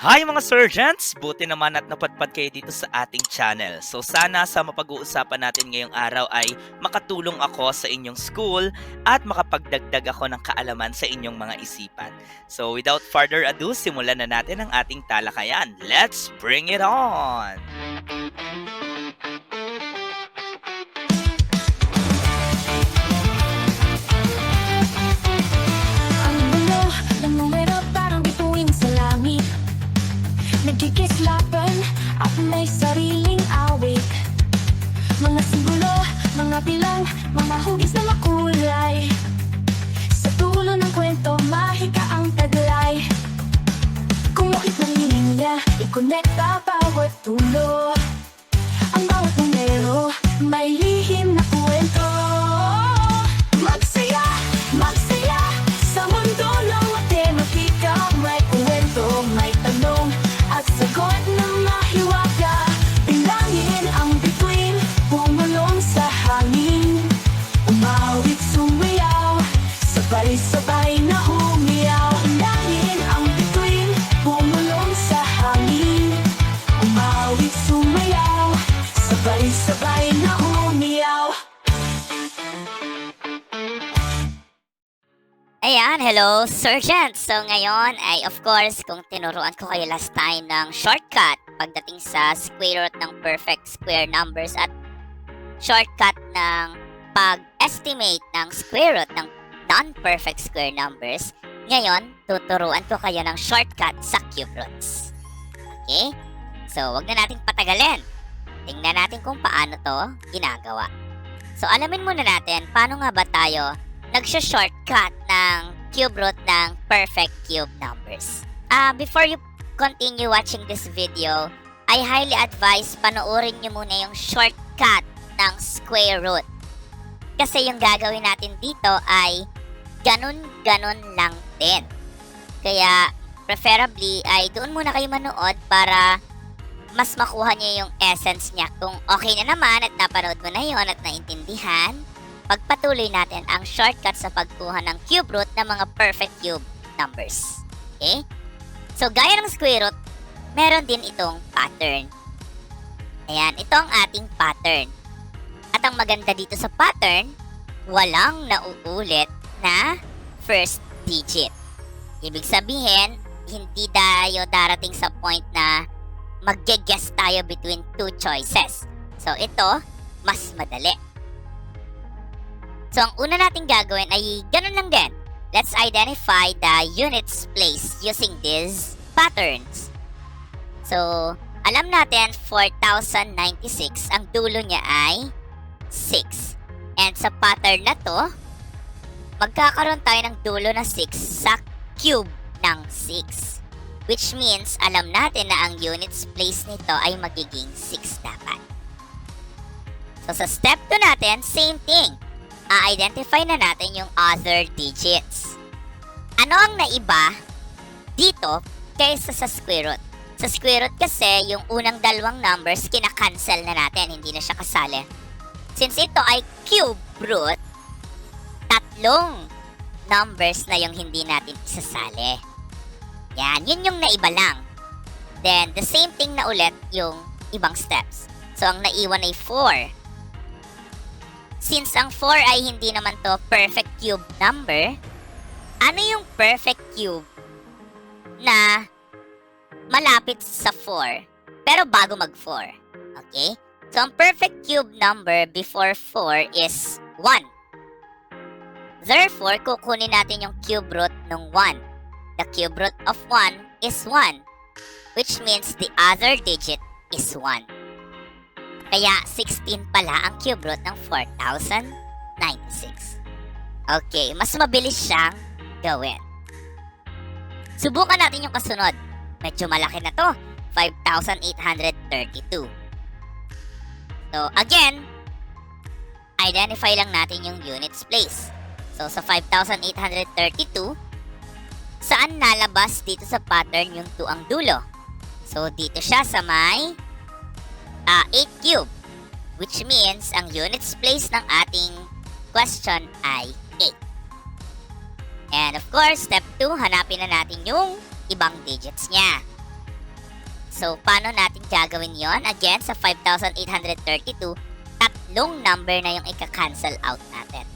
Hi mga Serjents! Buti naman at napadpad kayo dito sa ating channel. So sana sa mapag-uusapan natin ngayong araw ay makatulong ako sa inyong school at makapagdagdag ako ng kaalaman sa inyong mga isipan. So without further ado, simulan na natin ang ating talakayan. Let's bring it on! Ang mundo ng numero parang bituin sa langit. Nagkikislapan at may sariling awit. Mga simbolo, mga bilang, mga hugis na makulay. Sa dulo ng kwento, mahika ang taglay. Kumukit ng linya, ikonekta bawat dulo. Ang bawat numero, may lihim na kwento. Magsaya, magsaya, sa mundo ng matematika. May kwento, may tanong, at sagot na mahiwaga. Bilangin ang bituin, bumulong sa hangin. Umawit, sumayaw, sabay-sabay na humiyaw. Bilangin ang bituin, bumulong sa hangin. Umawit, sumayaw, sabay-sabay na humiyaw. Ayan, hello Serjents! So ngayon ay of course kung tinuruan ko kayo last time ng shortcut pagdating sa square root ng perfect square numbers at shortcut ng pag-estimate ng square root ng non-perfect square numbers, ngayon tuturuan ko kayo ng shortcut sa cube roots. Okay? So wag na nating patagalin. Tingnan natin kung paano to ginagawa. So alamin muna natin paano nga ba tayo nagsha-shortcut ng cube root ng perfect cube numbers. Before you continue watching this video, I highly advise panoorin nyo muna yung shortcut ng square root. Kasi yung gagawin natin dito ay ganun-ganun lang din. Kaya preferably ay doon muna kayo manood para mas makuha nyo yung essence niya. Kung okay na naman at napanood mo na yon at naintindihan, pagpatuloy natin ang shortcut sa pagkuha ng cube root ng mga perfect cube numbers. Okay? So, gaya ng square root, meron din itong pattern. Ayan, ito ang ating pattern. At ang maganda dito sa pattern, walang nauulit na first digit. Ibig sabihin, hindi tayo darating sa point na mag-guess tayo between two choices. So, ito, mas madali. So, ang una nating gagawin ay ganun lang din. Let's identify the units place using these patterns. So, alam natin 4,096, ang dulo niya ay 6. And sa pattern na to, magkakaroon tayo ng dulo na 6 sa cube ng 6. Which means, alam natin na ang units place nito ay magiging 6 dapat. So, sa step 2 natin, same thing. I-identify na natin yung other digits. Ano ang naiba dito kaysa sa square root? Sa square root kasi, yung unang dalawang numbers, kinakancel na natin. Hindi na siya kasali. Since ito ay cube root, tatlong numbers na yung hindi natin isasali. Yan, yun yung naiba lang. Then, the same thing na ulit yung ibang steps. So, ang naiwan ay 4. Since ang 4 ay hindi naman to perfect cube number, ano yung perfect cube na malapit sa 4 pero bago mag 4? Okay? So, ang perfect cube number before 4 is 1. Therefore, kukunin natin yung cube root ng 1. The cube root of 1 is 1, which means the other digit is 1. Kaya 16 pala ang cube root ng 4,096. Okay, mas mabilis siyang gawin. Subukan natin yung kasunod. Medyo malaki na to. 5,832. So, again, identify lang natin yung units place. So, sa 5,832, saan nalabas dito sa pattern yung 2 ang dulo? So, dito siya sa may 8 cube, which means ang units place ng ating question ay 8. And of course, step 2, hanapin na natin yung ibang digits niya. So, paano natin gagawin yon? Again, sa 5,832, tatlong number na yung ika-cancel out natin.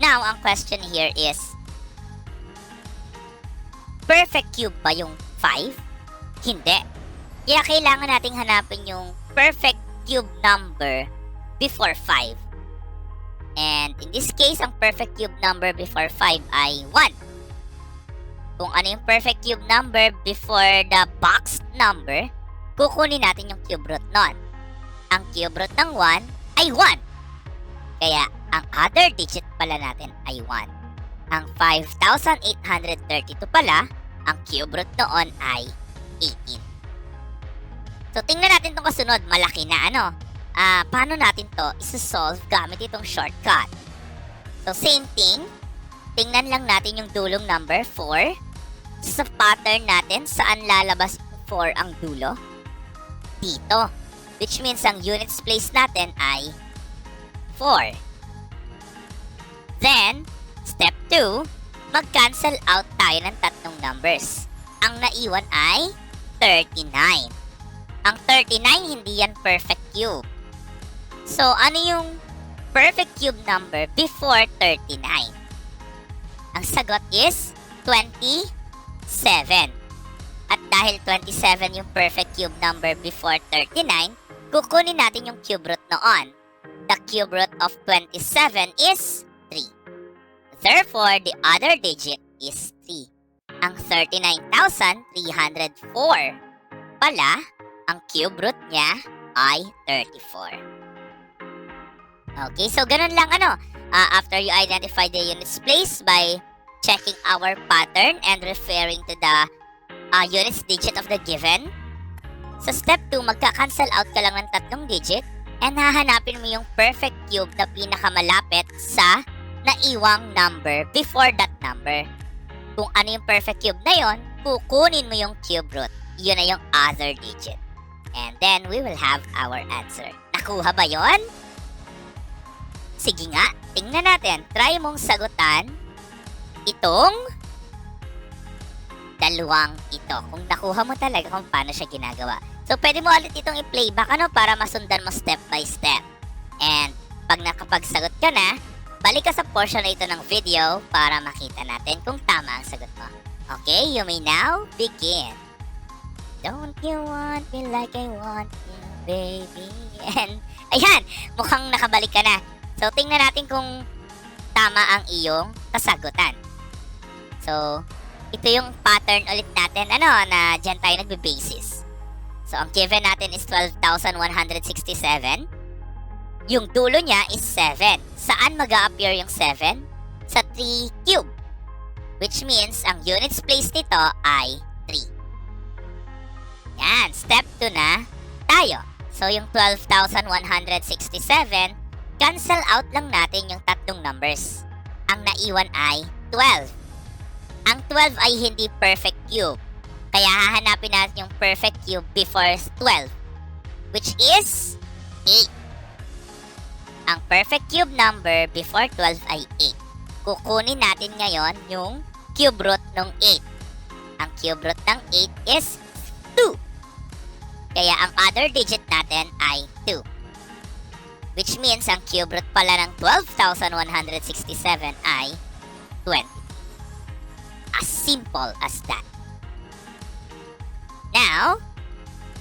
Now, ang question here is, perfect cube ba yung 5? Hindi. Kaya kailangan nating hanapin yung perfect cube number before 5. And in this case, ang perfect cube number before 5 ay 1. Kung ano yung perfect cube number before the boxed number, kukunin natin yung cube root nun. Ang cube root ng 1 ay 1. Kaya, ang other digit pala natin ay 1. Ang 5,832 pala, ang cube root noon ay 18. So, tingnan natin itong kasunod. Malaki na ano. Paano natin to isa-solve gamit itong shortcut? So, same thing. Tingnan lang natin yung dulong number 4. Sa pattern natin, saan lalabas 4 ang dulo? Dito. Which means ang units place natin ay 4. Then, step 2, mag-cancel out tayo ng tatlong numbers. Ang naiwan ay 39. Ang 39, hindi yan perfect cube. So, ano yung perfect cube number before 39? Ang sagot is 27. At dahil 27 yung perfect cube number before 39, kukunin natin yung cube root noon. The cube root of 27 is 3. Therefore, the other digit is 3. Ang 39,304 pala, ang cube root niya ay 34. Okay, so ganun lang ano. After you identify the units place by checking our pattern and referring to the units digit of the given. Sa step 2, magka-cancel out ka lang ng tatlong digit and hahanapin mo yung perfect cube na pinakamalapit sa naiwang number before that number. Kung ano yung perfect cube na yon, kukunin mo yung cube root. Yun na yung other digit. And then, we will have our answer. Nakuha ba yon? Sige nga, tingnan natin. Try mong sagutan itong dalawang ito. Kung nakuha mo talaga kung paano siya ginagawa. So, pwede mo ulit itong i-playback para masundan mo step by step. And, pag nakapagsagot ka na, balik ka sa portion na ito ng video para makita natin kung tama ang sagot mo. Okay, you may now begin. Don't you want me like I want you, baby? And, ayan, mukhang nakabalik ka na. So, tingnan natin kung tama ang iyong kasagutan. So, ito yung pattern ulit natin, na dyan tayo nagbe-basis. So, ang given natin is 12,167. Yung dulo niya is 7. Saan mag-a-appear yung 7? Sa 3 cube. Which means, ang units place nito ay 3. Yan, step 2 na tayo. So, yung 12,167, cancel out lang natin yung tatlong numbers. Ang naiwan ay 12. Ang 12 ay hindi perfect cube. Kaya hahanapin natin yung perfect cube before 12, which is 8. Ang perfect cube number before 12 ay 8. Kukunin natin ngayon yung cube root ng 8. Ang cube root ng 8 is 2. Kaya ang other digit natin ay 2. Which means ang cube root pala ng 12,167 ay 20. As simple as that. Now,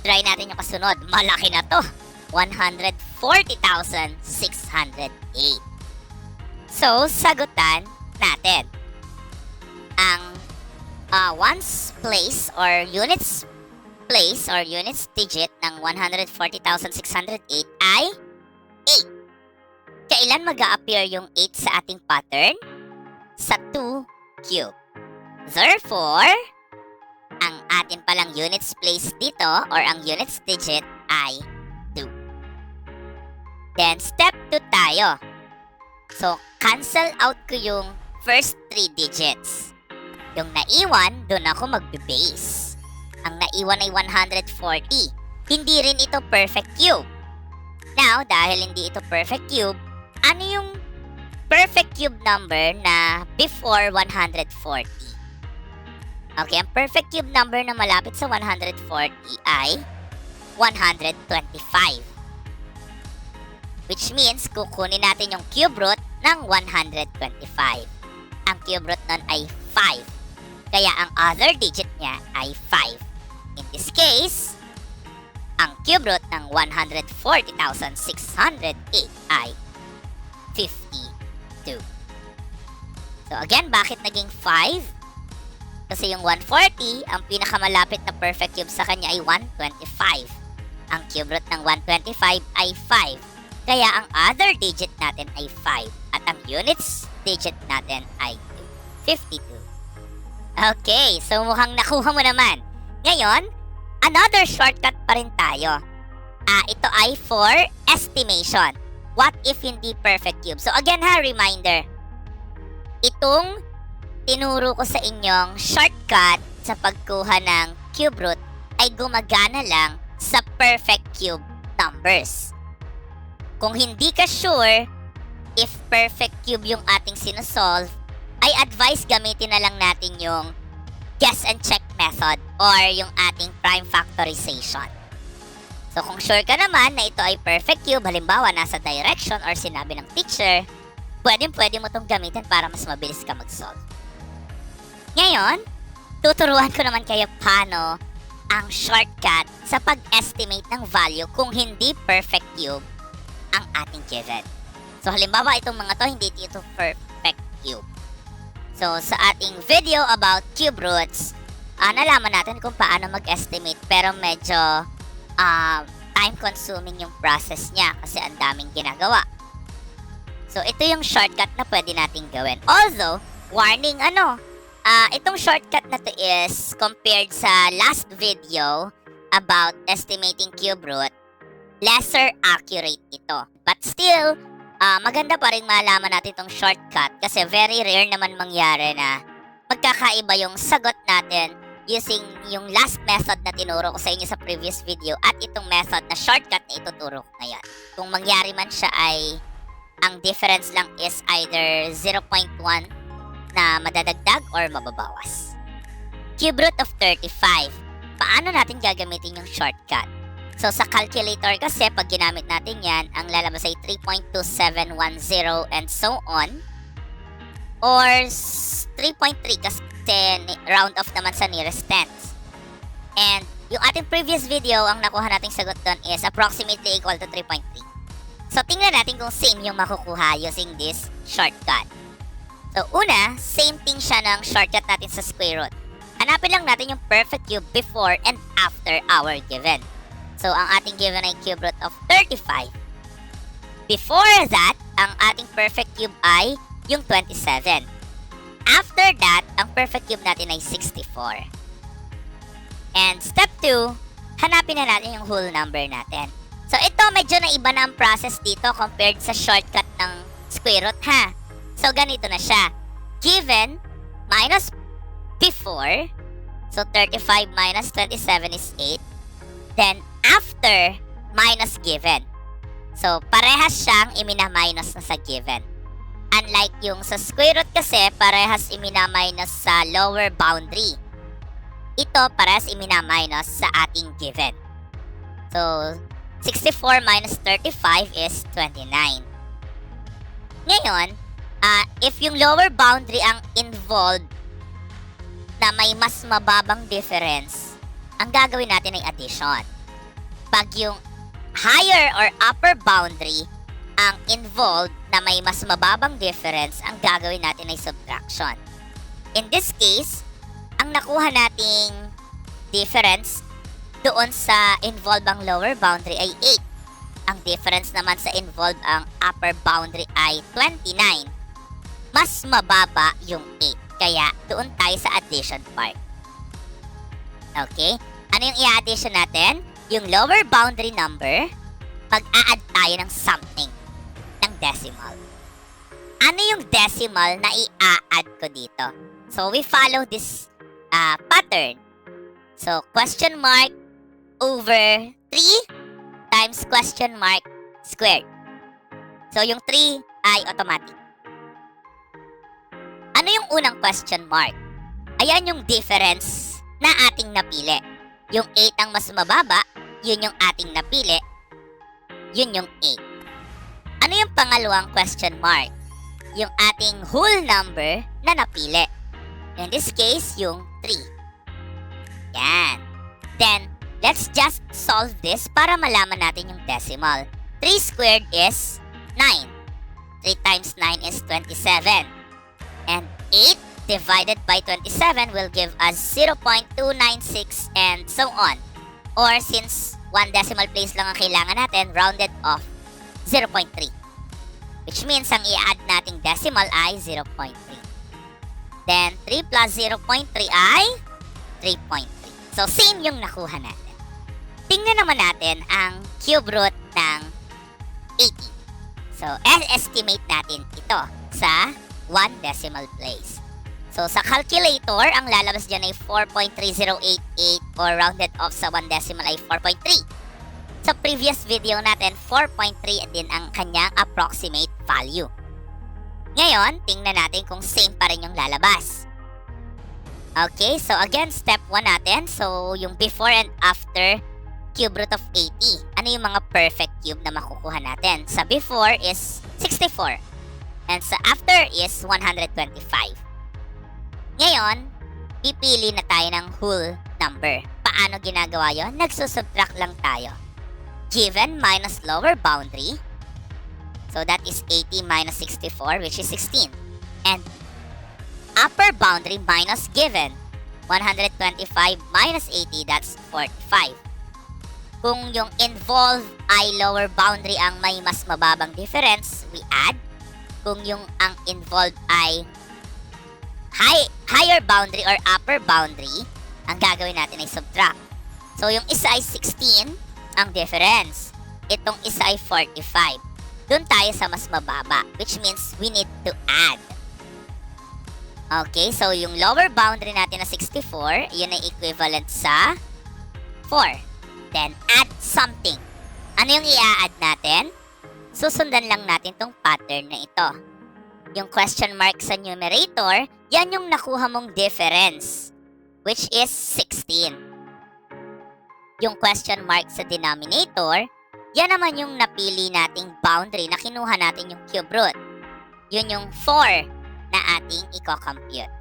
try natin yung kasunod. Malaki na to. 140,608. So, sagutan natin. Ang ones place or units place or units digit ng 140,608 ay 8. Kailan mag-a-appear yung 8 sa ating pattern? Sa 2 cube. Therefore, ang atin palang units place dito or ang units digit ay 2. Then, step 2 tayo. So, cancel out ko yung first 3 digits. Yung naiwan, doon ako magbe-base. Ang naiwan ay 140. Hindi rin ito perfect cube. Now, dahil hindi ito perfect cube, ano yung perfect cube number na before 140? Okay, ang perfect cube number na malapit sa 140 ay 125. Which means, kukunin natin yung cube root ng 125. Ang cube root nun ay 5. Kaya ang other digit niya ay 5. In this case, ang cube root ng 140,608 ay 52. So again, bakit naging 5? Kasi yung 140, ang pinakamalapit na perfect cube sa kanya ay 125. Ang cube root ng 125 ay 5. Kaya ang other digit natin ay 5. At ang units digit natin ay 52. Okay, so mukhang nakuha mo naman. Ngayon, another shortcut pa rin tayo. Ito ay for estimation. What if hindi perfect cube? So again ha, reminder. Itong tinuro ko sa inyong shortcut sa pagkuha ng cube root ay gumagana lang sa perfect cube numbers. Kung hindi ka sure if perfect cube yung ating sinusolve, ay advice gamitin na lang natin yung guess and check method or yung ating prime factorization. So kung sure ka naman na ito ay perfect cube, halimbawa nasa direction or sinabi ng teacher, pwede mo itong gamitin para mas mabilis ka mag-solve. Ngayon, tuturuan ko naman kayo paano ang shortcut sa pag-estimate ng value kung hindi perfect cube ang ating given. So halimbawa itong mga to, hindi ito perfect cube. So sa ating video about cube roots, nalaman natin kung paano mag-estimate, pero medyo time-consuming yung process niya kasi ang daming ginagawa. So ito yung shortcut na pwede nating gawin. Although, warning itong shortcut na to is compared sa last video about estimating cube root, lesser accurate ito. But still, maganda pa rin malaman natin itong shortcut kasi very rare naman mangyari na magkakaiba yung sagot natin using yung last method na tinuro ko sa inyo sa previous video at itong method na shortcut na ituturo ko ngayon. Kung mangyari man siya ay ang difference lang is either 0.1 na madadagdag or mababawas. Cube root of 35. Paano natin gagamitin yung shortcut? So sa calculator kasi pag ginamit natin yan, ang lalabas ay 3.2710 and so on. Or 3.3 kasi round off naman sa nearest tens. And yung ating previous video, ang nakuha nating sagot doon is approximately equal to 3.3. So tingnan natin kung same yung makukuha using this shortcut. So una, same thing siya ng shortcut natin sa square root. Hanapin lang natin yung perfect cube before and after our given. So ang ating given ay cube root of 35. Before that, ang ating perfect cube ay yung 27. After that, ang perfect cube natin ay 64. And step 2, hanapin na natin yung whole number natin. So ito, medyo na iba na ang process dito compared sa shortcut ng square root ha. So ganito na siya. Given minus before. So 35 minus 27 is 8. Then after minus given. So parehas siyang imina-minus na sa given. Unlike yung sa square root kasi, parehas imina-minus sa lower boundary. Ito, parehas imina-minus sa ating given. So, 64 minus 35 is 29. Ngayon, if yung lower boundary ang involved na may mas mababang difference, ang gagawin natin ay addition. Pag yung higher or upper boundary ang involved na may mas mababang difference, ang gagawin natin ay subtraction. In this case, ang nakuha nating difference doon sa involved ang lower boundary ay 8. Ang difference naman sa involved ang upper boundary ay 29. Mas mababa yung 8. Kaya doon tayo sa addition part. Okay? Ano yung i-addition natin? Yung lower boundary number, pag-a-add tayo ng something. Ng decimal. Ano yung decimal na i-add ko dito? So, we follow this pattern. So, question mark over 3 times question mark squared. So, yung 3 ay automatic. Ano yung unang question mark? Ayan yung difference na ating napili. Yung 8 ang mas mababa, yun yung ating napili, yun yung 8. Ano yung pangalawang question mark? Yung ating whole number na napili. In this case, yung 3. Yan. Then, let's just solve this para malaman natin yung decimal. 3 squared is 9. 3 times 9 is 27. And 8 divided by 27 will give us 0.296 and so on. Or since 1 decimal place lang ang kailangan natin, rounded off 0.3. Which means ang i-add nating decimal ay 0.3. Then 3 plus 0.3 ay 3.3. So same yung nakuha natin. Tingnan naman natin ang cube root ng 80. So estimate natin ito sa 1 decimal place. So sa calculator, ang lalabas dyan ay 4.3088 or rounded off sa 1 decimal ay 4.3. Sa previous video natin, 4.3 din ang kanyang approximate value. Ngayon, tingnan natin kung same pa rin yung lalabas. Okay, so again, step 1 natin. So, yung before and after cube root of 80. Ano yung mga perfect cube na makukuha natin? Sa before is 64. And sa after is 125. Ngayon, pipili na tayo ng whole number. Paano ginagawa yun? Nagsusubtract lang tayo. Given minus lower boundary. So that is 80 minus 64, which is 16. And upper boundary minus given. 125 minus 80, that's 45. Kung yung involved ay lower boundary ang may mas mababang difference, we add. Kung yung ang involved ay higher boundary or upper boundary, ang gagawin natin ay subtract. So yung isa ay 16 ang difference. Itong isa ay 45. Doon tayo sa mas mababa, which means we need to add. Okay, so yung lower boundary natin na 64, yun ay equivalent sa 4. Then, add something. Ano yung i-add natin? Susundan lang natin tong pattern na ito. Yung question mark sa numerator, yan yung nakuha mong difference, which is 16. Yung question mark sa denominator, yan naman yung napili nating boundary na kinuha natin yung cube root. Yun yung 4 na ating i-compute.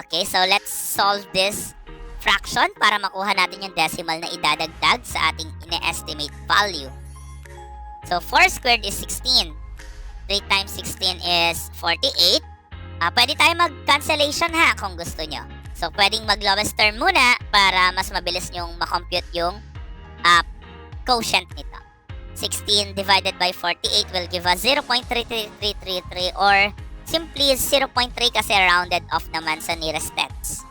Okay, so let's solve this fraction para makuha natin yung decimal na idadagdag sa ating ine-estimate value. So 4 squared is 16. 3 times 16 is 48. Pwede tayo mag-cancellation ha kung gusto nyo. So, pwedeng mag-lowest term muna para mas mabilis nyong makompute yung quotient nito. 16 divided by 48 will give us 0.33333 or simply 0.3 kasi rounded off naman sa nearest tens.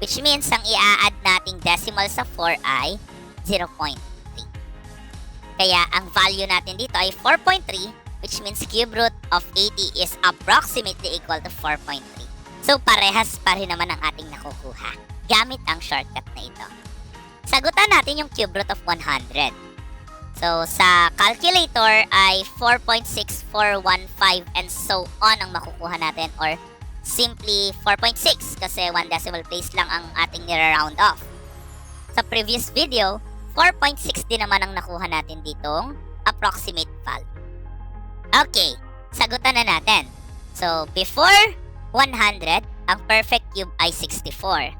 Which means, ang i-add nating decimal sa 4 ay 0.3. Kaya, ang value natin dito ay 4.3, which means cube root of 80 is approximately equal to 4.3. So, parehas pa rin naman ang ating nakukuha gamit ang shortcut na ito. Sagutan natin yung cube root of 100. So, sa calculator ay 4.6415 and so on ang makukuha natin or simply 4.6 kasi 1 decimal place lang ang ating nire-round off. Sa previous video, 4.6 din naman ang nakuha natin ditong approximate value. Okay, sagutan na natin. So, before 100, ang perfect cube ay 64.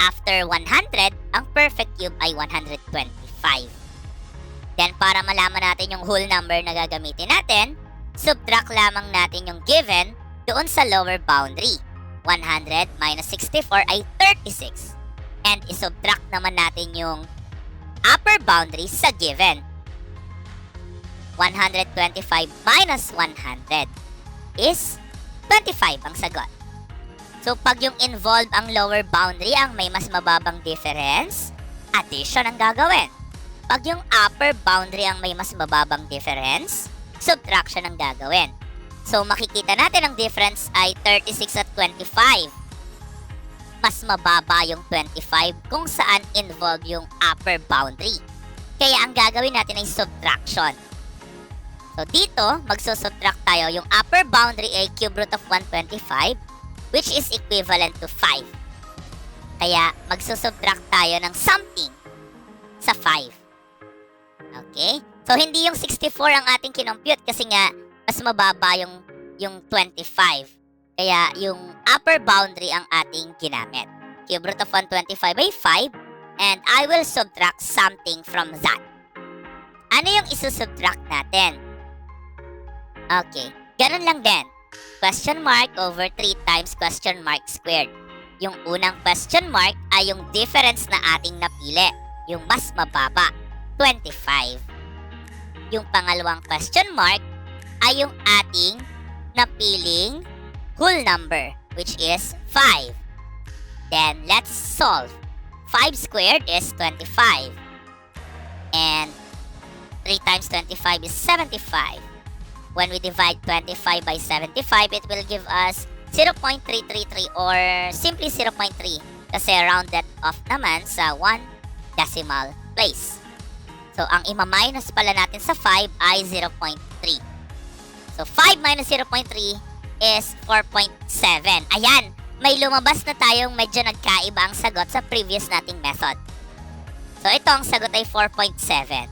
After 100, ang perfect cube ay 125. Then, para malaman natin yung whole number na gagamitin natin, subtract lamang natin yung given doon sa lower boundary. 100 minus 64 ay 36. And isubtract naman natin yung upper boundary sa given. 125 minus 100 is 25 ang sagot. So, pag yung involved ang lower boundary ang may mas mababang difference, addition ang gagawin. Pag yung upper boundary ang may mas mababang difference, subtraction ang gagawin. So, makikita natin ang difference ay 36 at 25. Mas mababa yung 25 kung saan involved yung upper boundary. Kaya ang gagawin natin ay subtraction. So, dito, magsusubtract tayo. Yung upper boundary ay cube root of 125, which is equivalent to 5. Kaya magsusubtract tayo ng something sa 5. Okay? So hindi yung 64 ang ating kinompute kasi nga mas mababa yung 25. Kaya yung upper boundary ang ating ginamit. Cube root of 125 by 5 and I will subtract something from that. Ano yung isusubtract natin? Okay, ganun lang din. Question mark over 3 times question mark squared. Yung unang question mark ay yung difference na ating napili. Yung mas mababa, 25. Yung pangalawang question mark ay yung ating napiling whole number, which is 5. Then, let's solve. 5 squared is 25. And 3 times 25 is 75. When we divide 25 by 75, it will give us 0.333 or simply 0.3 kasi rounded off naman sa 1 decimal place. So, ang ima-minus pala natin sa 5 ay 0.3. So, 5 minus 0.3 is 4.7. Ayan! May lumabas na tayong medyo nagkaiba ang sagot sa previous nating method. So, ito ang sagot ay 4.7.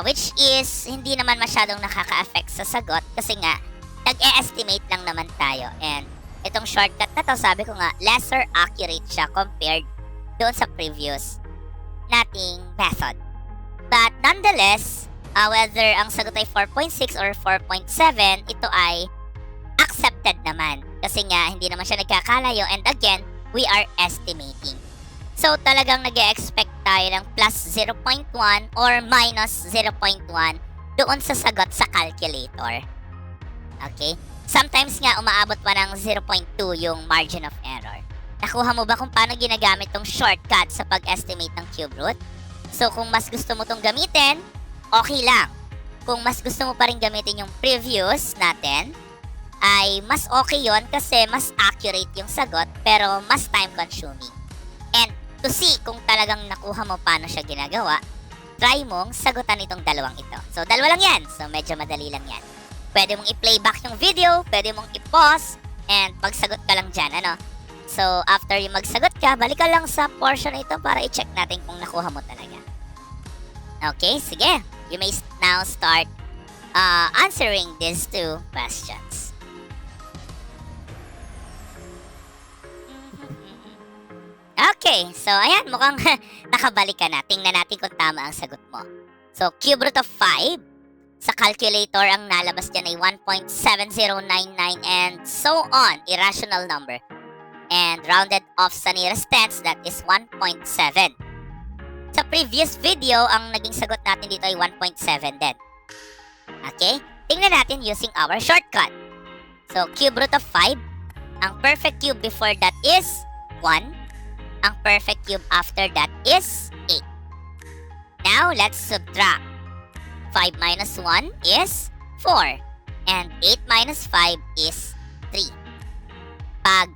Which is hindi naman masyadong nakaka-affect sa sagot kasi nga nag-e-estimate lang naman tayo. And itong shortcut na to, sabi ko nga, lesser accurate siya compared doon sa previous nating method. But nonetheless, whether ang sagot ay 4.6 or 4.7, ito ay accepted naman. Kasi nga, hindi naman siya nagkakalayo. And again, we are estimating. So, talagang nag-e-expect tayo ng plus 0.1 or minus 0.1 doon sa sagot sa calculator. Okay? Sometimes nga, umaabot pa ng 0.2 yung margin of error. Nakuha mo ba kung paano ginagamit tong shortcut sa pag-estimate ng cube root? So, kung mas gusto mo tong gamitin, okay lang. Kung mas gusto mo pa rin gamitin yung previous natin, ay mas okay yon kasi mas accurate yung sagot pero mas time-consuming. And to see kung talagang nakuha mo paano siya ginagawa, try mong sagutan itong dalawang ito. So, dalawa lang yan. So, medyo madali lang yan. Pwede mong i-playback yung video, pwede mong i-pause, and pagsagot ka lang dyan, ano? So, after yung magsagot ka, balik ka lang sa portion na ito para i-check natin kung nakuha mo talaga. Okay, sige. You may now start answering these two questions. Okay, so ayan, mukhang nakabalik ka na. Tingnan natin kung tama ang sagot mo. So, cube root of 5. Sa calculator, ang nalabas dyan ay 1.7099 and so on. Irrational number. And rounded off sa nearest tens, that is 1.7. Sa previous video, ang naging sagot natin dito ay 1.7 din. Okay? Tingnan natin using our shortcut. So, cube root of 5. Ang perfect cube before that is 1. Ang perfect cube after that is 8. Now, let's subtract. 5 minus 1 is 4. And 8 minus 5 is 3. Pag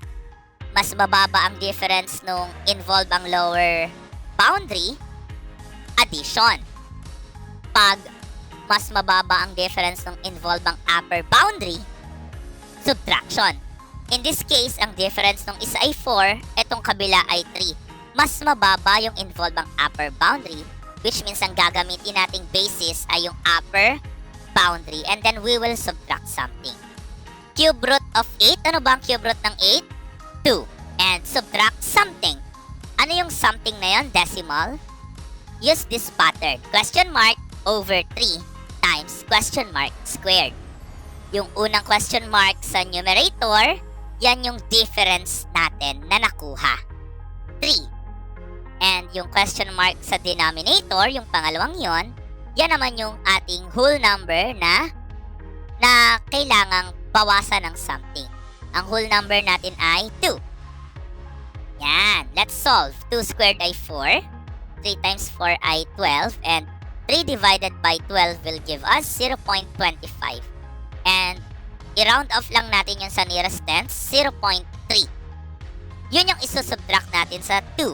mas mababa ang difference nung involve ang lower boundary, addition. Pag mas mababa ang difference nung involve ang upper boundary, subtraction. In this case, ang difference nung isa ay 4, etong kabila ay 3. Mas mababa yung involve ang upper boundary, which means ang gagamitin nating basis ay yung upper boundary and then we will subtract something. Cube root of 8. Ano ba ang cube root ng 8? 2. And subtract something. Ano yung something na yun? Decimal. Use this pattern. Question mark over 3 times question mark squared. Yung unang question mark sa numerator, yan yung difference natin na nakuha. 3. And yung question mark sa denominator, yung pangalawang yon, yan naman yung ating whole number na kailangang bawasan ng something. Ang whole number natin ay 2. Yan. Let's solve. 2 squared ay 4. 3 times 4 ay 12. And 3 divided by 12 will give us 0.25. And i-round off lang natin yun sa nearest tens, 0.3. Yun yung isusubtract natin sa 2.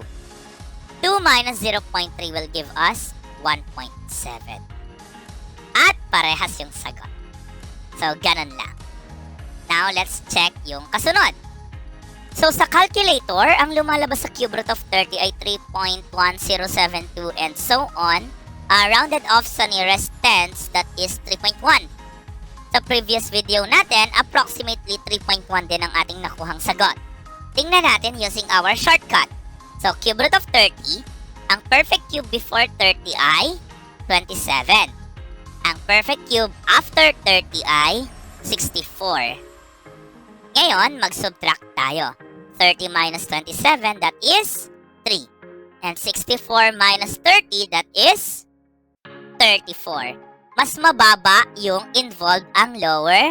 2 minus 0.3 will give us 1.7. At parehas yung sagot. So, ganun lang. Now, let's check yung kasunod. So sa calculator, ang lumalabas sa cube root of 30 ay 3.1072 and so on. Rounded off sa nearest tens, that is 3.1. Sa previous video natin, approximately 3.1 din ang ating nakuhang sagot. Tingnan natin using our shortcut. So cube root of 30, ang perfect cube before 30 ay 27. Ang perfect cube after 30 ay 64. Ngayon, mag-subtract tayo. 30 minus 27, that is 3. And 64 minus 30, that is 34. Mas mababa yung involved ang lower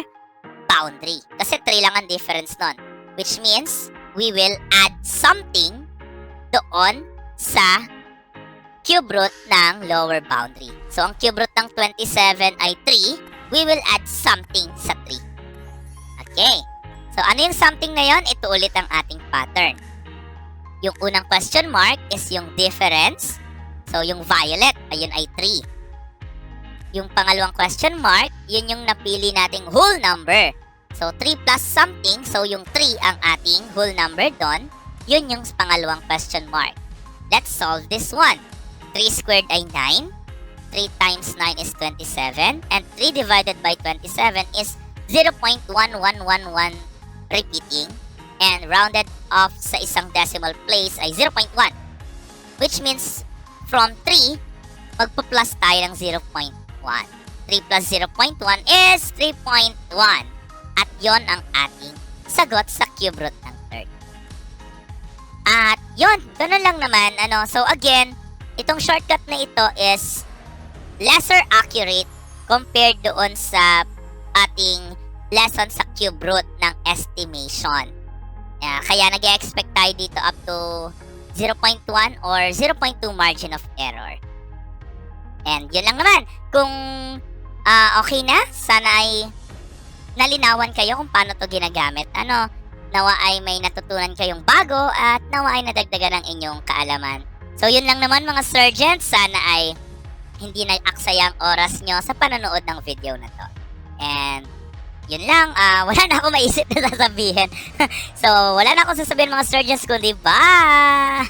boundary. Kasi 3 lang ang difference nun. Which means, we will add something doon sa cube root ng lower boundary. So, ang cube root ng 27 ay 3. We will add something sa 3. Okay. So, ano yung something na yon? Ito ulit ang ating pattern. Yung unang question mark is yung difference. So, yung violet, ayun ay 3. Yung pangalawang question mark, yun yung napili nating whole number. So, 3 plus something. So, yung 3 ang ating whole number doon. Yun yung pangalawang question mark. Let's solve this one. 3 squared ay 9. 3 times 9 is 27. And 3 divided by 27 is 0.1111 repeating. And rounded off sa isang decimal place ay 0.1. Which means, from 3, magpa-plus tayo ng 0.1. 3 plus 0.1 is 3.1. At yon ang ating sagot sa cube root ng 30. At yon, ganun lang naman. So again, itong shortcut na ito is lesser accurate compared doon sa ating lesson sa cube root ng estimation. Kaya nag-expect tayo dito up to 0.1 or 0.2 margin of error. And yun lang naman. Kung okay na, sana ay nalinawan kayo kung paano to ginagamit. Nawa ay may natutunan kayong bago at nawa ay nadagdagan ng inyong kaalaman. So yun lang naman mga Serjents. Sana ay hindi na aksaya ang oras nyo sa panonood ng video na to. And yun lang, wala na ako maisip na sasabihin. So, wala na akong sasabihin mga Serjents, kundi bye!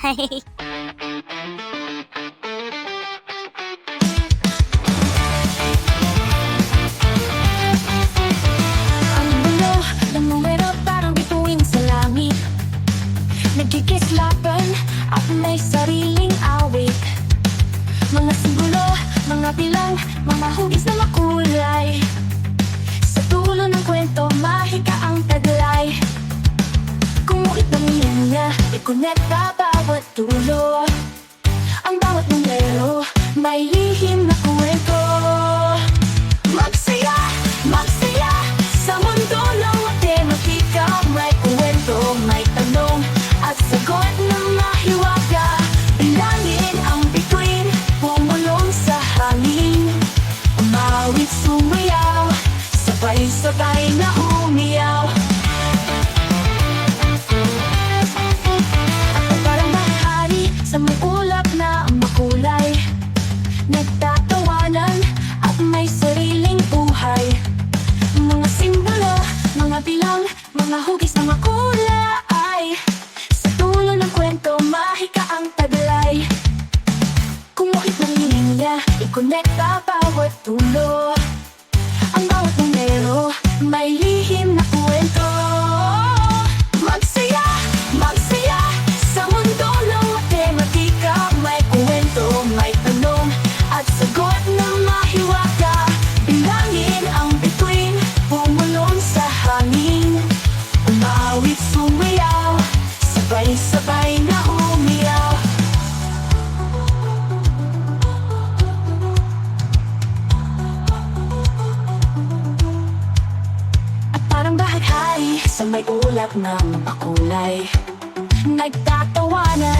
Ang mundo ng numero parang bituin sa langit. Nagkikislapan at may sariling awit. Mga simbolo, mga bilang, mga hugis na makulay. Sa dulo ng kwento, mahika ang taglay. Kumuit ng linya, ikonekta bawat dulo. Ang bawat numero, may lihim na kwento. Magsaya, magsaya, sa mundo ng matematika. May kwento, may tanong, at sagot na mahiwaga. Bilangin ang bituin, pumulong sa hangin. Umawit, sumayaw, sabay-sabay na umiyaw. At parang bahari sa may ulap na makulay. Nagtatawanan at may sariling buhay. Mga simbolo, mga bilang, mga hugis na makulay. Sa dulo ng kwento, mahika ang taglay. Kumuhit ng linya, ikonekta bawat dulo. Ang bawat numero, may lihim na kwento. Magsaya, magsaya, sa mundo ng matematika. May kwento, may tanong, at sagot na mahiwaga. Bilangin ang bituin, pumulong sa hangin. Umawit, sumayaw, sabay-sabay na umiyaw. Parang bahaghari sa may ulap ng makulay. Nagtatawanan